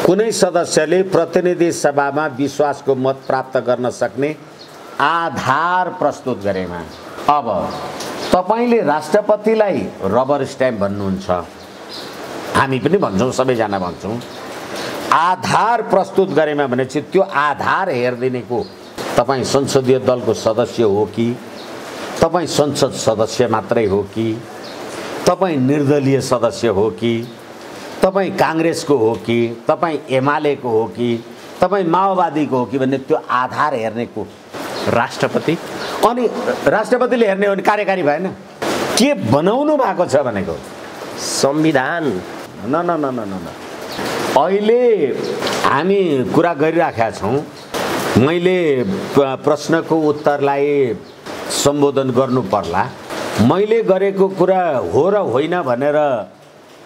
कुनै सदस्यले प्रतिनिधि सभामा विश्वासको मत प्राप्त गर्न सक्ने आधार प्रस्तुत गरेमा, अब तपाईले राष्ट्रपतिलाई रबर स्ट्याम्प भन्नुहुन्छ, हामी पनि भन्छौँ, सबैजना भन्छौँ, आधार प्रस्तुत गरेमा भनेपछि त्यो आधार हेर्दिने को तपाईँ संसदीय दलको सदस्य हो कि, तपाईँ संसद सदस्य मात्रै हो कि, तपाईँ निर्दलीय सदस्य हो कि, तपाईँ काङ्ग्रेसको हो कि, तपाईँ एमालेको हो कि, तपाईँ माओवादीको हो कि भन्ने त्यो आधार हेर्ने को राष्ट्रपति। अनि राष्ट्रपतिले हेर्ने हो भने कार्यकारी भएन, के बनाउनु भएको छ भनेको संविधान। न न न न न अहिले हामी कुरा गरिराखेका छौँ। मैले प्रश्नको उत्तरलाई सम्बोधन गर्नु पर्ला, मैले गरेको कुरा हो र होइन भनेर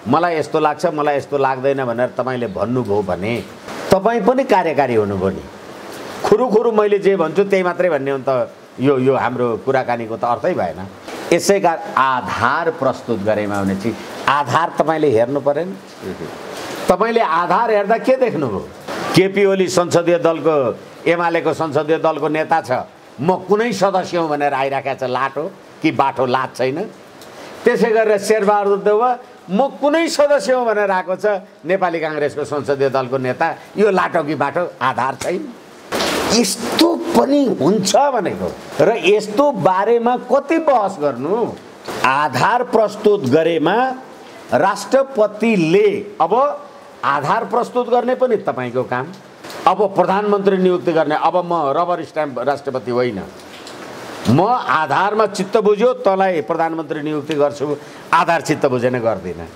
मलाई यस्तो लाग्छ, मलाई यस्तो लाग्दैन भनेर तपाईँले भन्नुभयो भने तपाईँ पनि कार्यकारी हुनुभयो नि। खुरुखुरु मैले जे भन्छु त्यही मात्रै भन्ने हो त यो हाम्रो कुराकानीको त अर्थै भएन। यसैका आधार प्रस्तुत गरेमा भने चाहिँ आधार तपाईँले हेर्नु परेन। तपाईँले आधार हेर्दा के देख्नुभयो? केपी ओली संसदीय दलको एमालेको संसदीय दलको नेता छ, म कुनै सदस्य हुँ भनेर आइराखेको छ, लाटो कि बाटो लाज छैन। त्यसै गरेर शेरबहादुर देउवा म कुनै सदस्य हुँ भनेर आएको छ, नेपाली काङ्ग्रेसको संसदीय दलको नेता, यो लाटो कि बाटो आधार छैन। यस्तो पनि हुन्छ भनेको र यस्तो बारेमा कति बहस गर्नु। आधार प्रस्तुत गरेमा राष्ट्रपतिले, अब आधार प्रस्तुत गर्ने पनि तपाईँको काम, अब प्रधानमन्त्री नियुक्ति गर्ने, अब म रबर स्ट्याम्प राष्ट्रपति होइन, म आधारमा चित्त बुझ्यो तँलाई प्रधानमन्त्री नियुक्ति गर्छु, आधार चित्त बुझेन गर्दिनँ,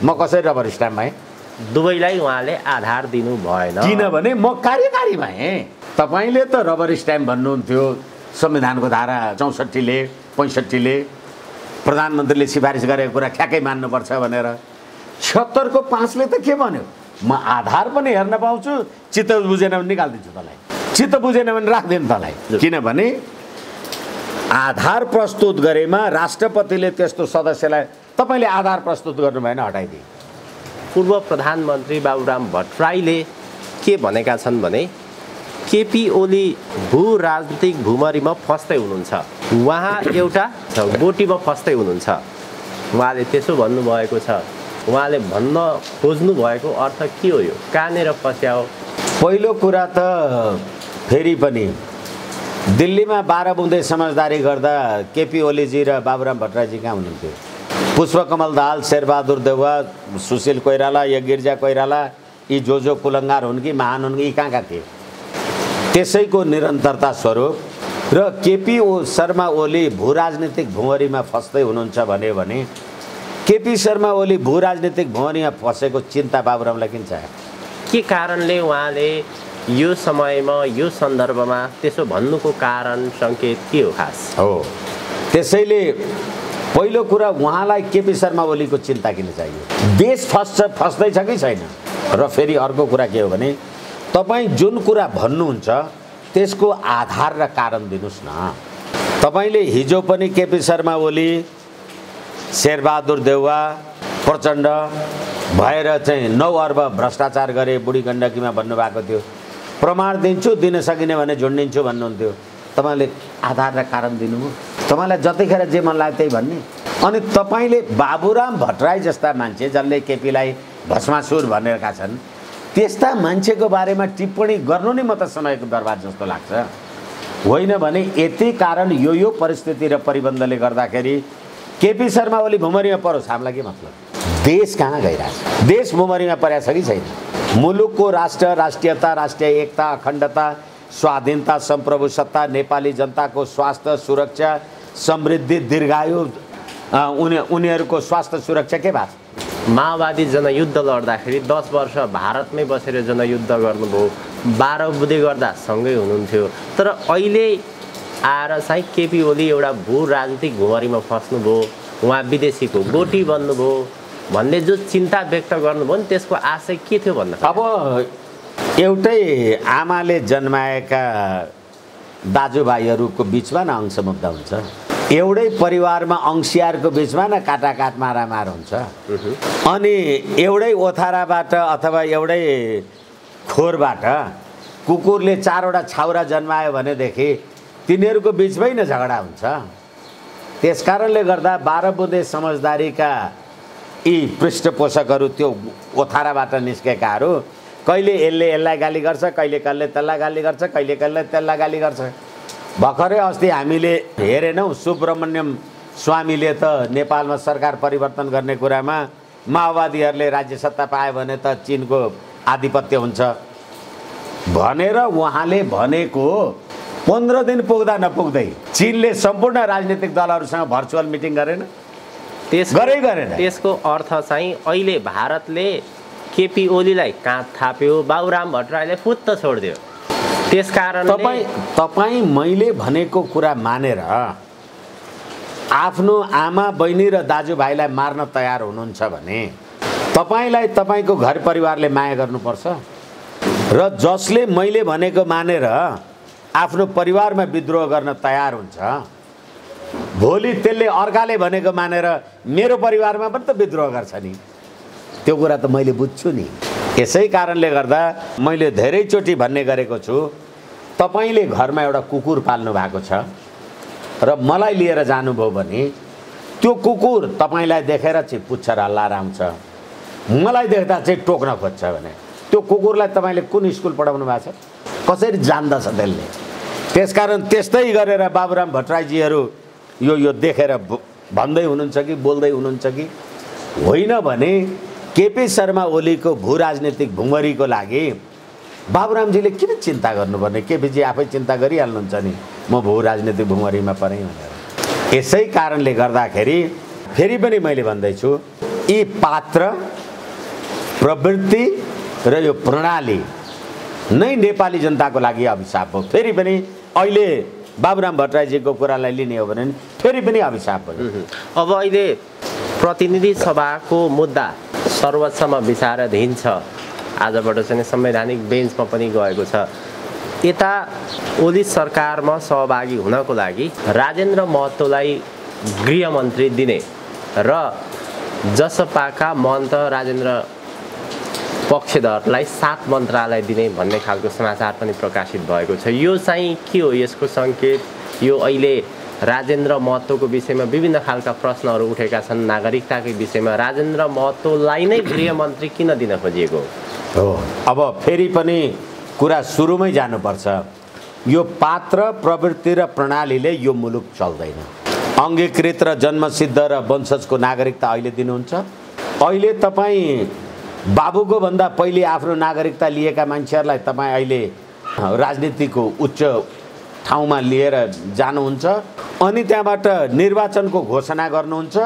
म कसरी रबर स्ट्याम्प भएँ? दुवैलाई उहाँले आधार दिनु भएन, किनभने म कार्यकारी भएँ। तपाईँले त रबर स्ट्याम्प भन्नुहुन्थ्यो संविधानको धारा 64ले 65ले प्रधानमन्त्रीले सिफारिस गरेको कुरा ठ्याक्कै मान्नुपर्छ भनेर। 76 को 5 ले त के भन्यो? म आधार पनि हेर्न पाउँछु, चित्त बुझेन भने निकालिदिन्छु तँलाई, चित्त बुझेन भने राख्दिनँ तँलाई। किनभने आधार प्रस्तुत गरेमा राष्ट्रपतिले त्यस्तो सदस्यलाई तपाईँले आधार प्रस्तुत गर्नु भएन, हटाइदिए। पूर्व प्रधानमन्त्री बाबुराम भट्टराईले के भनेका छन् भने केपी ओली भू राजनीतिक भूमरीमा फस्दै हुनुहुन्छ, उहाँ एउटा गोटीमा फस्दै हुनुहुन्छ, उहाँले त्यसो भन्नुभएको छ। उहाँले भन्न खोज्नु भएको अर्थ के हो? यो कहाँनिर फस्या हो? पहिलो कुरा त फेरि पनि दिल्लीमा 12 बुँदे समझदारी गर्दा केपी ओलीजी र बाबुराम भट्टराईजी कहाँ हुनुहुन्थ्यो? पुष्पकमल दाहाल, शेरबहादुर देउवा, सुशील कोइराला या गिरिजा कोइराला, यी जो कुलङ्गार हुन् कि महान हुन् कि, यी कहाँ थिए? त्यसैको निरन्तरता स्वरूप र केपी शर्मा ओली भू राजनीतिक भुमरीमा फस्दै हुनुहुन्छ भने केपी शर्मा ओली भू राजनीतिक भुमरीमा फसेको चिन्ता बाबुरामलाई किन छ? के कारणले उहाँले यो समयमा यो सन्दर्भमा त्यसो भन्नुको कारण सङ्केत के हो खास? हो, त्यसैले पहिलो कुरा उहाँलाई केपी शर्मा ओलीको चिन्ता किन चाहियो? देश फस्दैछ कि छैन? र फेरि अर्को कुरा के हो भने तपाईँ जुन कुरा भन्नुहुन्छ त्यसको आधार र कारण दिनुस् न। तपाईले हिजो पनि केपी शर्मा ओली, शेरबहादुर देउवा, प्रचण्ड भएर चाहिँ 9 अर्ब भ्रष्टाचार गरे बुढी गण्डकीमा भन्नुभएको थियो। प्रमाण दिन्छु, दिन सकिने भने झुन्डिन्छु भन्नुहुन्थ्यो। तपाईले आधार र कारण दिनुभयो? तपाईलाई जतिखेर जे मन लाग्यो त्यही भन्ने? अनि तपाईले बाबुराम भट्टराई जस्ता मान्छे जसले केपीलाई भस्मासुर भनेका छन्, त्यस्ता मान्छेको बारेमा टिप्पणी गर्नु नै म त समयको बर्बाद जस्तो लाग्छ। होइन भने यति कारण यो परिस्थिति र परिबन्धले गर्दाखेरि केपी शर्मा ओली भुमरीमा परोस्, हामीलाई के मतलब? देश कहाँ गइरहेछ? देश भुमरीमा परेको छ कि छैन? मुलुकको राष्ट्र, राष्ट्रियता, राष्ट्रिय एकता, अखण्डता, स्वाधीनता, सम्प्रभुसत्ता, नेपाली जनताको स्वास्थ्य सुरक्षा, समृद्धि, दीर्घायु, उनीहरूको स्वास्थ्य सुरक्षा के भएको? माओवादी जनयुद्ध लड्दाखेरि 10 वर्ष भारतमै बसेर जनयुद्ध गर्नुभयो, 12 बुँदे गर्दा सँगै हुनुहुन्थ्यो। तर अहिले आएर चाहिँ केपी ओली एउटा भू राजनीतिक भुमरीमा फस्नुभयो, उहाँ विदेशीको गोटी बन्नुभयो भन्ने जो चिन्ता व्यक्त गर्नुभयो नि, त्यसको आशय के थियो भन्दा? अब एउटै आमाले जन्माएका दाजुभाइहरूको बिचमा न अंश मुद्दा हुन्छ, एउटै परिवारमा अंशियारको बिचमा न काटाकाट मारामार हुन्छ, अनि एउटै ओथाराबाट अथवा एउटै थोरबाट कुकुरले 4वटा छाउरा जन्मायो भनेदेखि तिनीहरूको बिचमै नै झगडा हुन्छ। त्यसकारणले गर्दा 12 बुँदे समझदारीका यी पृष्ठपोषकहरू त्यो ओथाराबाट निस्केकाहरू कहिले यसलाई गाली गर्छ, कहिले कसले त्यसलाई गाली गर्छ, कहिले कसले त्यसलाई गाली गर्छ। भर्खरै अस्ति हामीले हेरेनौँ सुब्रमण्यम स्वामीले त नेपालमा सरकार परिवर्तन गर्ने कुरामा माओवादीहरूले राज्य सत्ता पायो भने त चीनको आधिपत्य हुन्छ भनेर उहाँले भनेको 15 दिन पुग्दा नपुग्दै चीनले सम्पूर्ण राजनीतिक दलहरूसँग भर्चुअल मिटिङ गरेन, गरेन। त्यसको अर्थ चाहिँ अहिले भारतले केपी ओलीलाई काँध थाप्यो, बाबुराम भट्टराईले फुत्त छोडिदियो। त्यसकारणले तपाईँ मैले भनेको कुरा मानेर आफ्नो आमा बहिनी र दाजुभाइलाई मार्न तयार हुनुहुन्छ भने तपाईलाई तपाईको घर परिवारले माया गर्नुपर्छ र जसले मैले भनेको मानेर आफ्नो परिवारमा विद्रोह गर्न तयार हुन्छ भोलि त्यसले अर्काले भनेको मानेर मेरो परिवारमा पनि त विद्रोह गर्छ नि। त्यो कुरा त मैले बुझ्छु नि। यसै कारणले गर्दा मैले धेरैचोटि भन्ने गरेको छु, तपाईले घरमा एउटा कुकुर पाल्नु भएको छ र मलाई लिएर जानुभयो भने त्यो कुकुर तपाईलाई देखेर चाहिँ पुच्छर हल्लाएर आउँछ, मलाई देख्दा चाहिँ टोक्न खोज्छ भने त्यो कुकुरलाई तपाईले कुन स्कुल पढाउनु भएको छ, कसरी जान्दछ त्यसले? त्यसकारण त्यस्तै गरेर बाबुराम भट्टराईजीहरू यो देखेर भन्दै हुनुहुन्छ कि बोल्दै हुनुहुन्छ कि होइन भने केपी शर्मा ओलीको भू राजनीतिक भुमरीको लागि बाबुरामजीले किन चिन्ता गर्नुपर्ने? केपीजी आफै चिन्ता गरिहाल्नुहुन्छ नि म भू राजनीतिक भुमरीमा परेँ भनेर। यसै कारणले गर्दाखेरि फेरि पनि मैले भन्दैछु यी पात्र प्रवृत्ति र यो प्रणाली नै नेपाली जनताको लागि अभिशाप हो। फेरि पनि अहिले बाबुराम भट्टराईजीको कुरालाई लिने हो भने फेरि पनि अभिशाप हो। अब अहिले प्रतिनिधि सभाको मुद्दा सर्वोच्चमा विचाराधीन छ, आजबाट चाहिँ संवैधानिक बेन्चमा पनि गएको छ। यता ओली सरकारमा सहभागी हुनको लागि राजेन्द्र महतोलाई गृहमन्त्री दिने र जसपाका महन्त राजेन्द्र पक्षधरलाई 7 मन्त्रालय दिने भन्ने खालको समाचार पनि प्रकाशित भएको छ। यो चाहिँ के हो? यसको सङ्केत यो अहिले राजेन्द्र महतोको विषयमा विभिन्न खालका प्रश्नहरू उठेका छन्। नागरिकताकै विषयमा राजेन्द्र महतोलाई नै गृहमन्त्री किन दिन खोजिएको हो? अब फेरि पनि कुरा सुरुमै जानुपर्छ। यो पात्र प्रवृत्ति र प्रणालीले यो मुलुक चल्दैन। अङ्गीकृत र जन्मसिद्ध र वंशजको नागरिकता अहिले दिनुहुन्छ। अहिले तपाईँ बाबुको भन्दा पहिले आफ्नो नागरिकता लिएका मान्छेहरूलाई तपाईँ अहिले राजनीतिको उच्च ठाउँमा लिएर जानुहुन्छ अनि त्यहाँबाट निर्वाचनको घोषणा गर्नुहुन्छ।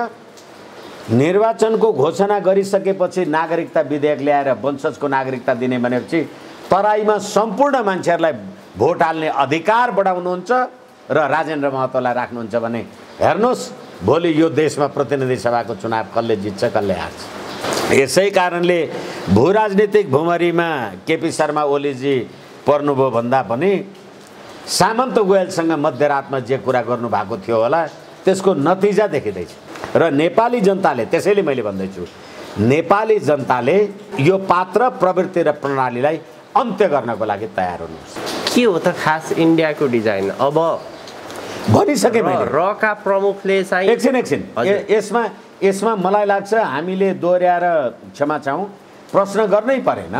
निर्वाचनको घोषणा गरिसकेपछि नागरिकता विधेयक ल्याएर वंशजको नागरिकता दिने भनेपछि तराईमा सम्पूर्ण मान्छेहरूलाई भोट हाल्ने अधिकार बढाउनुहुन्छ र राजेन्द्र महतोलाई राख्नुहुन्छ भने हेर्नुहोस् भोलि यो देशमा प्रतिनिधि सभाको चुनाव कसले जित्छ कसले हार्छ। यसै कारणले भू राजनीतिक भुमरीमा केपी शर्मा ओलीजी पर्नुभयो भन्दा पनि सामन्त गोयलसँग मध्यरातमा जे कुरा गर्नुभएको थियो होला त्यसको नतिजा देखिँदैछ र नेपाली जनताले, त्यसैले मैले भन्दैछु नेपाली जनताले यो पात्र प्रवृत्ति र प्रणालीलाई अन्त्य गर्नको लागि तयार हुनुहोस्। के हो त खास इन्डियाको डिजाइन? अब भनिसके मैले रका प्रमुखले चाहिँ एकछिन यसमा मलाई लाग्छ हामीले दोहोऱ्याएर क्षमा चाहौँ प्रश्न गर्नै परेन,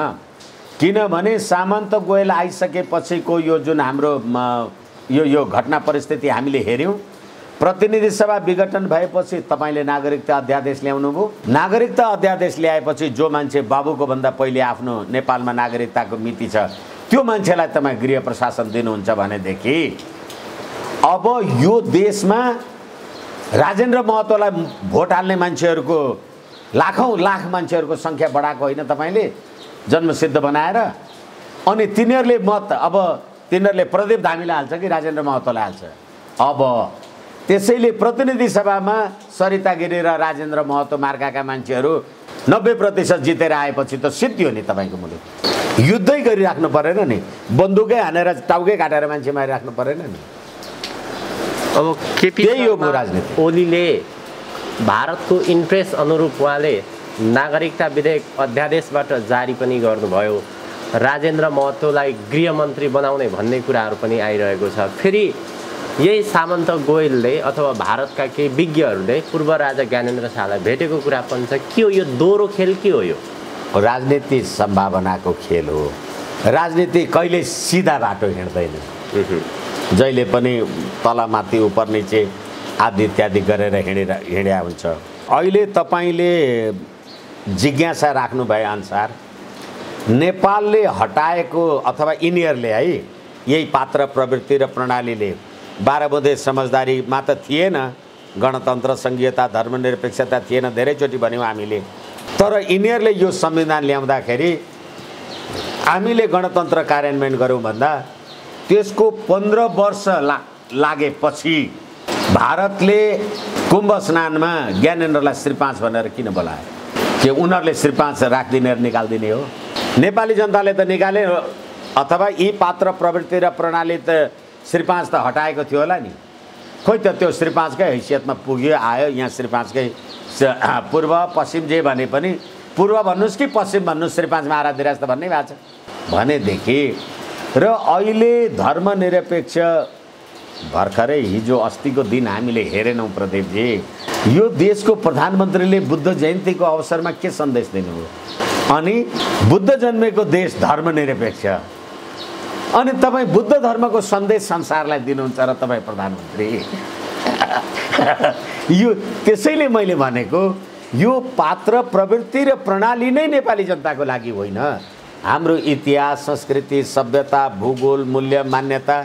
किनभने सामन्त गोयल आइसकेपछिको यो जुन हाम्रो यो घटना परिस्थिति हामीले हेऱ्यौँ। प्रतिनिधि सभा विघटन भएपछि तपाईँले नागरिकता अध्यादेश ल्याउनु भयो। नागरिकता अध्यादेश ल्याएपछि जो मान्छे बाबुको भन्दा पहिले आफ्नो नेपालमा नागरिकताको मिति छ त्यो मान्छेलाई तपाईँ गृह प्रशासन दिनुहुन्छ भनेदेखि अब यो देशमा राजेन्द्र महतोलाई भोट हाल्ने मान्छेहरूको लाखौँ लाख मान्छेहरूको सङ्ख्या बढाएको होइन तपाईँले जन्मसिद्ध बनाएर? अनि तिनीहरूले मत अब तिनीहरूले प्रदीप धामीलाई हाल्छ कि राजेन्द्र महतोलाई हाल्छ? अब त्यसैले प्रतिनिधि सभामा सरिता गिरी र राजेन्द्र महतो मार्काका मान्छेहरू 90% जितेर आएपछि त सिद्धियो नि तपाईँको मुलुक। युद्धै गरिराख्नु परेन नि, बन्दुकै हानेर टाउकै काटेर मान्छे मारिराख्नु परेन नि। अब केपी ओलीले भारतको इन्ट्रेस्ट अनुरूप उहाँले नागरिकता विधेयक अध्यादेशबाट जारी पनि गर्नुभयो। राजेन्द्र महतोलाई गृहमन्त्री बनाउने भन्ने कुराहरू पनि आइरहेको छ। फेरि यही सामन्त गोयलले अथवा भारतका केही विज्ञहरूले पूर्व राजा ज्ञानेन्द्र शाहलाई भेटेको कुरा पनि छ। के हो यो दोहोरो खेल, के हो यो? राजनीति सम्भावनाको खेल हो। राजनीति कहिले सिधा बाटो हिँड्दैन, जहिले पनि तलमाथि उपर निचे आदि इत्यादि गरेर हिँड्या हुन्छ। अहिले तपाईँले जिज्ञासा राख्नु भए अनुसार नेपालले हटाएको अथवा यिनीहरूले है यही पात्र प्रवृत्ति र प्रणालीले 12 बुँदे समझदारीमा त थिएन, गणतन्त्र संघीयता धर्मनिरपेक्षता थिएन, धेरैचोटि भन्यौँ हामीले। तर यिनीहरूले यो संविधान ल्याउँदाखेरि हामीले गणतन्त्र कार्यान्वयन गऱ्यौँ भन्दा त्यसको 15 वर्ष लागेपछि भारतले कुम्भ स्नानमा ज्ञानेन्द्रलाई श्री 5 भनेर किन बोलायो? के उनीहरूले श्री 5 राखिदिने र निकालिदिने हो? नेपाली जनताले त निकाले, अथवा यी पात्र प्रवृत्ति र प्रणाली त श्री 5 त हटाएको थियो होला नि। खोइ त त्यो श्री 5 कै हैसियतमा पुग्यो आयो। यहाँ श्री 5 कै पूर्व पश्चिम जे भने पनि पूर्व भन्नुहोस् कि पश्चिम भन्नुहोस्, श्री 5 मा आराधिराज त भन्नै भएको छ भनेदेखि। र अहिले धर्मनिरपेक्ष भर्खरै हिजो अस्तिको दिन हामीले हेरेनौँ प्रदीपजी, यो देशको प्रधानमन्त्रीले बुद्ध जयन्तीको अवसरमा के सन्देश दिनुभयो? अनि बुद्ध जन्मेको देश धर्मनिरपेक्ष, अनि तपाईँ बुद्ध धर्मको सन्देश संसारलाई दिनुहुन्छ र तपाईँ प्रधानमन्त्री। यो त्यसैले मैले भनेको यो पात्र प्रवृत्ति र प्रणाली नै नेपाली जनताको लागि होइन। हाम्रो इतिहास, संस्कृति, सभ्यता, भूगोल, मूल्य, मान्यता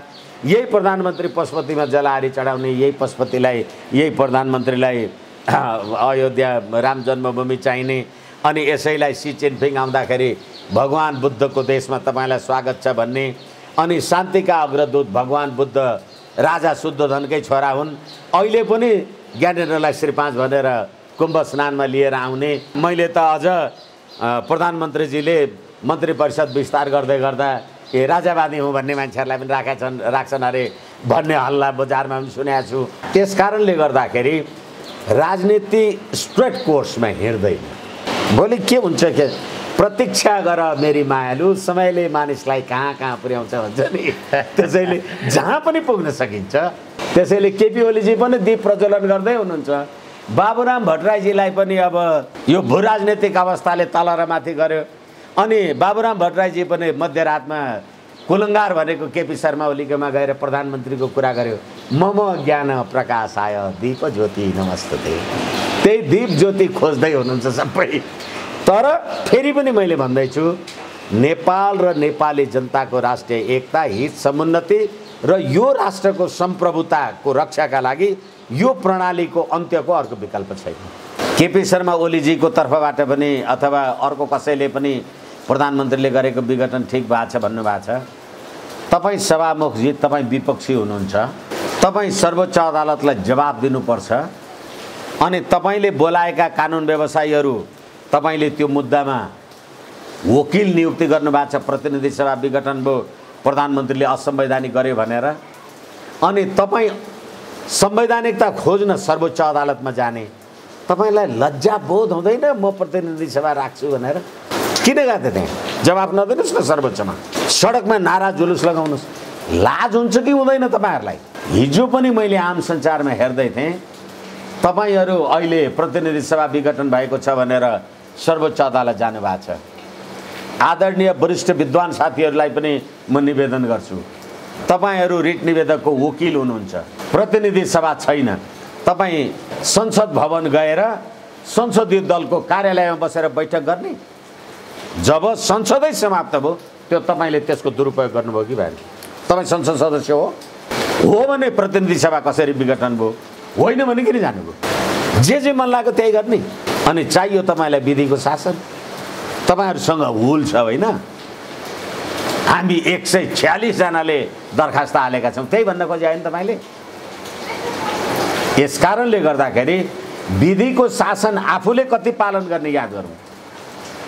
यही प्रधानमन्त्री पशुपतिमा जलाहारी चढाउने, यही पशुपतिलाई, यही प्रधानमन्त्रीलाई अयोध्या राम जन्मभूमि चाहिने, अनि यसैलाई सी जिनपिङ आउँदाखेरि भगवान बुद्धको देशमा तपाईँलाई स्वागत छ भन्ने, अनि शान्तिका अग्रदूत भगवान बुद्ध राजा शुद्धोधनकै छोरा हुन्, अहिले पनि ज्ञानेन्द्रलाई श्री 5 भनेर कुम्भ स्नानमा लिएर आउने। मैले त अझ प्रधानमन्त्रीजीले मन्त्री परिषद विस्तार गर्दै गर्दा राजावादी हुँ भन्ने मान्छेहरूलाई पनि राख्छन् अरे भन्ने हल्ला बजारमा पनि सुनेको छु। त्यस कारणले गर्दाखेरि राजनीति स्ट्रेट कोर्समा हिँड्दैन। भोलि के हुन्छ के प्रतीक्षा गर मेरी मायालु, समयले मानिसलाई कहाँ कहाँ पुर्याउँछ भन्छ नि, त्यसैले जहाँ पनि पुग्न सकिन्छ। त्यसैले केपी ओलीजी पनि दीप प्रज्वलन गर्दै हुनुहुन्छ। बाबुराम भट्टराईजीलाई पनि अब यो भू राजनीतिक अवस्थाले तल र माथि गर्यो। अनि बाबुराम भट्टराईजी पनि मध्यरातमा कुलङ्गार भनेको केपी शर्मा ओलीकोमा गएर प्रधानमन्त्रीको कुरा गर्यो। मम ज्ञान प्रकाश आयो दीप ज्योति नमस्ते, त्यही दीप ज्योति खोज्दै हुनुहुन्छ सबै। तर फेरि पनि मैले भन्दैछु, नेपाल र नेपाली जनताको राष्ट्रिय एकता, हित, समुन्नति र यो राष्ट्रको सम्प्रभुताको रक्षाका लागि यो प्रणालीको अन्त्यको अर्को विकल्प छैन। केपी शर्मा ओलीजीको तर्फबाट पनि अथवा अर्को कसैले पनि प्रधानमन्त्रीले गरेको विघटन ठिक भएको छ भन्नुभएको छ। तपाईँ सभामुखजी, तपाईँ विपक्षी हुनुहुन्छ, तपाईँ सर्वोच्च अदालतलाई जवाब दिनुपर्छ। अनि तपाईँले बोलाएका कानुन व्यवसायीहरू, तपाईँले त्यो मुद्दामा वकिल नियुक्ति गर्नुभएको छ, प्रतिनिधि सभा विघटन भयो, प्रधानमन्त्रीले असंवैधानिक गर्यो भनेर। अनि तपाईँ संवैधानिकता खोज्न सर्वोच्च अदालतमा जाने, तपाईँलाई लज्जा बोध हुँदैन म प्रतिनिधि सभा राख्छु भनेर? किन गएको त्यहाँ? जवाफ नदिनुहोस् न सर्वोच्चमा, सडकमा नारा जुलुस लगाउनुहोस्। लाज हुन्छ कि हुँदैन तपाईँहरूलाई? हिजो पनि मैले आम सञ्चारमा हेर्दै थिएँ, तपाईँहरू अहिले प्रतिनिधि सभा विघटन भएको छ भनेर सर्वोच्च अदालत जानुभएको छ। आदरणीय वरिष्ठ विद्वान साथीहरूलाई पनि म निवेदन गर्छु, तपाईँहरू रिट निवेदकको वकिल हुनुहुन्छ, प्रतिनिधि सभा छैन। तपाईँ संसद भवन गएर संसदीय दलको कार्यालयमा बसेर बैठक गर्ने? जब संसदै समाप्त भयो त्यो तपाईँले त्यसको दुरुपयोग गर्नुभयो कि भएन? तपाईँ संसद सदस्य हो भने प्रतिनिधि सभा कसरी विघटन भयो, होइन भने किन जानुभयो? जे मन लाग्यो त्यही गर्ने। अनि चाहियो तपाईँलाई विधिको शासन। तपाईँहरूसँग हुल छ होइन? हामी 146 जनाले दरखास्त हालेका छौँ, त्यही भन्न खोजे होइन तपाईँले? यस कारणले गर्दाखेरि विधिको शासन आफूले कति पालन गर्ने याद गरौँ।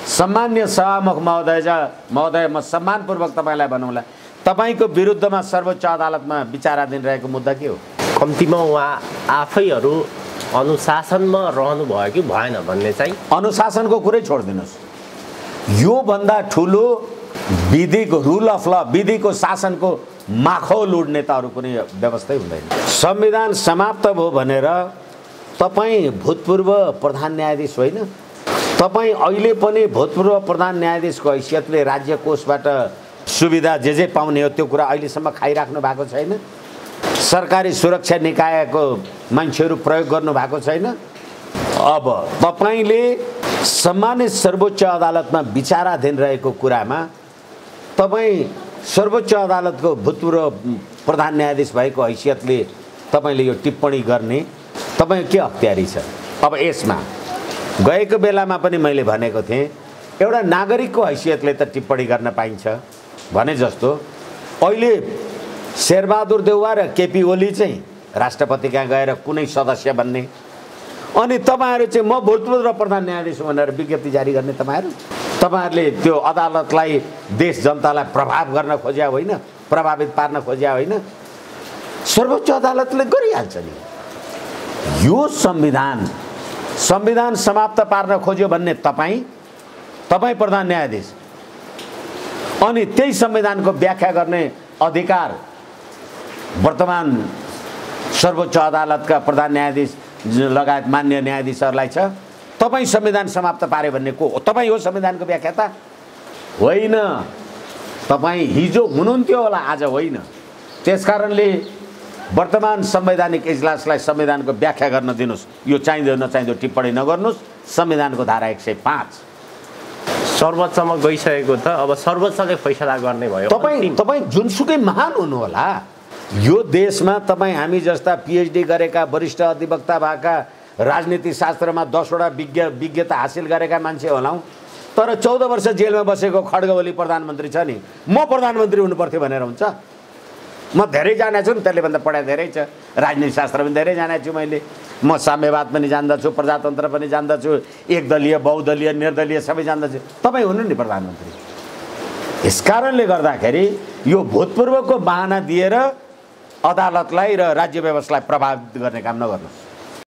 सम्मान्य सभामुख महोदय, म सम्मानपूर्वक तपाईँलाई भनौँला, तपाईँको विरुद्धमा सर्वोच्च अदालतमा विचाराधीन रहेको मुद्दा के हो? कम्तीमा उहाँ आफैहरू अनुशासनमा रहनुभयो कि भएन भन्ने चाहिँ। अनुशासनको कुरै छोडिदिनुहोस्, योभन्दा ठुलो विधिको रुल अफ ल, विधिको शासनको माखौल उड्ने त अरू कुनै व्यवस्थै हुँदैन। संविधान समाप्त भयो भनेर तपाईँ भूतपूर्व प्रधान न्यायाधीश होइन, तपाईँ अहिले पनि भूतपूर्व प्रधान न्यायाधीशको हैसियतले राज्य कोषबाट सुविधा जे पाउने हो त्यो कुरा अहिलेसम्म खाइराख्नु भएको छैन। सरकारी सुरक्षा निकायको मान्छेहरू प्रयोग गर्नु भएको छैन। अब तपाईँले सम्मानित सर्वोच्च अदालतमा विचाराधीन रहेको कुरामा तपाईँ सर्वोच्च अदालतको भूतपूर्व प्रधान न्यायाधीश भएको हैसियतले तपाईँले यो टिप्पणी गर्ने तपाईँ के अख्तियारी छ? अब यसमा गएको बेलामा पनि मैले भनेको थिएँ, एउटा नागरिकको हैसियतले त टिप्पणी गर्न पाइन्छ भने जस्तो अहिले शेरबहादुर देउवा र केपी ओली चाहिँ राष्ट्रपति कहाँ गएर कुनै सदस्य बन्ने, अनि तपाईँहरू चाहिँ म भूतपूर्व प्रधान न्यायाधीश भनेर विज्ञप्ति जारी गर्ने। तपाईँहरूले त्यो अदालतलाई, देश जनतालाई प्रभाव गर्न खोज्या होइन, प्रभावित पार्न खोज्या होइन, सर्वोच्च अदालतले गरिहाल्छ नि। यो संविधान समाप्त पार्न खोज्यो भन्ने तपाईँ प्रधान न्यायाधीश, अनि त्यही संविधानको व्याख्या गर्ने अधिकार वर्तमान सर्वोच्च अदालतका प्रधान न्यायाधीश लगायत मान्य न्यायाधीशहरूलाई छ। तपाईँ संविधान समाप्त पारे भन्ने को हो? तपाईँ हो संविधानको व्याख्याता होइन। तपाईँ हिजो हुनुहुन्थ्यो होला, आज होइन। त्यसकारणले वर्तमान संवैधानिक इजलासलाई संविधानको व्याख्या गर्न दिनुहोस्। यो चाहिँदो नचाहिँदो टिप्पणी नगर्नुहोस्। संविधानको धारा 105 सर्वोच्चमा गइसकेको त अब सर्वोच्चले फैसला गर्ने भयो। तपाईँ जुनसुकै महान हुनुहोला, यो देशमा तपाईँ हामी जस्ता पिएचडी गरेका वरिष्ठ अधिवक्ता भएका, राजनीति शास्त्रमा 10वटा विज्ञता हासिल गरेका मान्छे होलाौँ, तर 14 वर्ष जेलमा बसेको खड्ग ओली प्रधानमन्त्री छ नि, म प्रधानमन्त्री हुनुपर्थ्यो भनेर हुन्छ? म धेरै जानेछु नि, त्यसले भन्दा पढाइ धेरै छ, राजनीति शास्त्र पनि धेरै जानेछु मैले, म साम्यवाद पनि जान्दछु, प्रजातन्त्र पनि जान्दछु, एकदलीय बहुदलीय निर्दलीय सबै जान्दछु। तपाईँ हुनु नि प्रधानमन्त्री। यसकारणले गर्दाखेरि यो भूतपूर्वको बहाना दिएर अदालतलाई र राज्य व्यवस्थालाई प्रभावित गर्ने काम नगर्नु।